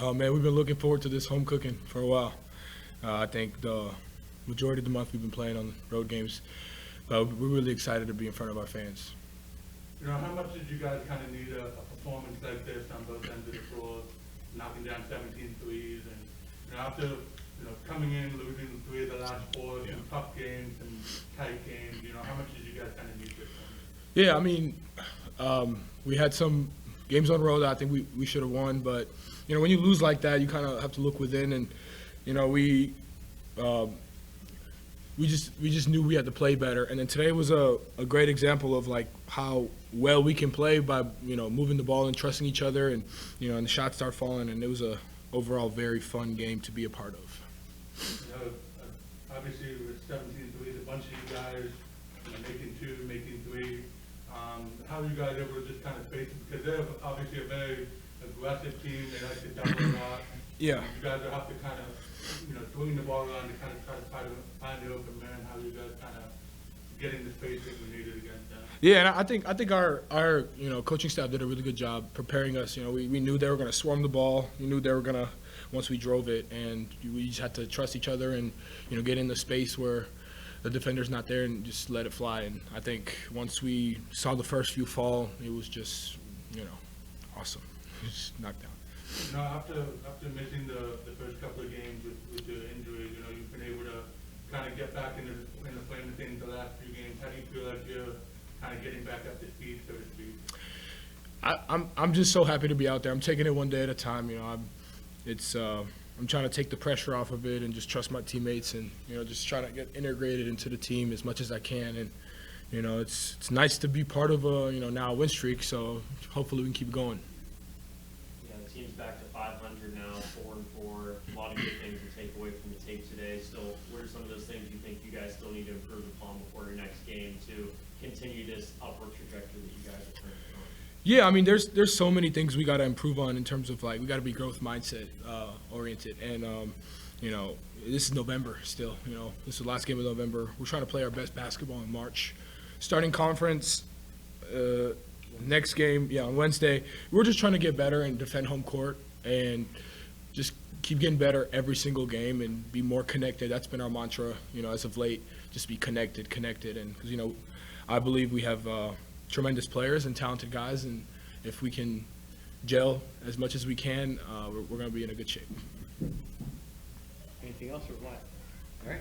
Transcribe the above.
Oh, man, we've been looking forward to this home cooking for a while. I think the majority of the month we've been playing on road games. We're really excited to be in front of our fans. How much did you guys kind of need a performance like this on both ends of the floor, knocking down 17 threes, and after coming in, losing 3 of the last 4, some tough games and tight games, how much did you guys kind of need this one? Yeah, I mean, we had some games on the road that I think we should have won, but when you lose like that, you kind of have to look within, and we just knew we had to play better. And then today was a great example of like how well we can play by moving the ball and trusting each other, and and the shots start falling, and it was a overall very fun game to be a part of. Obviously with 17 threes, a bunch of you guys making 2, making 3. How are you guys able to just kind of face it? Because they're obviously a very aggressive team. They like to double a lot. Yeah. You guys will have to kind of, swing the ball around to kind of try to find the open man. How are you guys kind of getting the spacing we needed against them? Yeah, and I think our coaching staff did a really good job preparing us. We knew they were going to swarm the ball. We knew they were going to once we drove it, and we just had to trust each other and get in the space where the defender's not there and just let it fly. And I think once we saw the first few fall, it was just awesome. Just knocked down. After missing the first couple of games with your injuries, you've been able to kind of get back in the frame of things the last few games. How do you feel like you're kind of getting back up to speed, so to speak? I'm just so happy to be out there. I'm taking it one day at a time. I'm trying to take the pressure off of it and just trust my teammates, and just trying to get integrated into the team as much as I can. And it's nice to be part of a now a win streak. So hopefully we can keep going. Yeah, the team's back to 500 now, 4-4. A lot of good things to take away from the tape today. Still, what are some of those things you think you guys still need to improve upon before your next game to continue this upward trajectory that you guys are currently on? Yeah, I mean, there's so many things we got to improve on in terms of like we got to be growth mindset oriented, and this is November still. This is the last game of November. We're trying to play our best basketball in March. Starting conference, next game, on Wednesday. We're just trying to get better and defend home court and just keep getting better every single game and be more connected. That's been our mantra, as of late. Just be connected, and because I believe we have tremendous players and talented guys, and if we can gel as much as we can, we're going to be in a good shape. Anything else, or what? All right.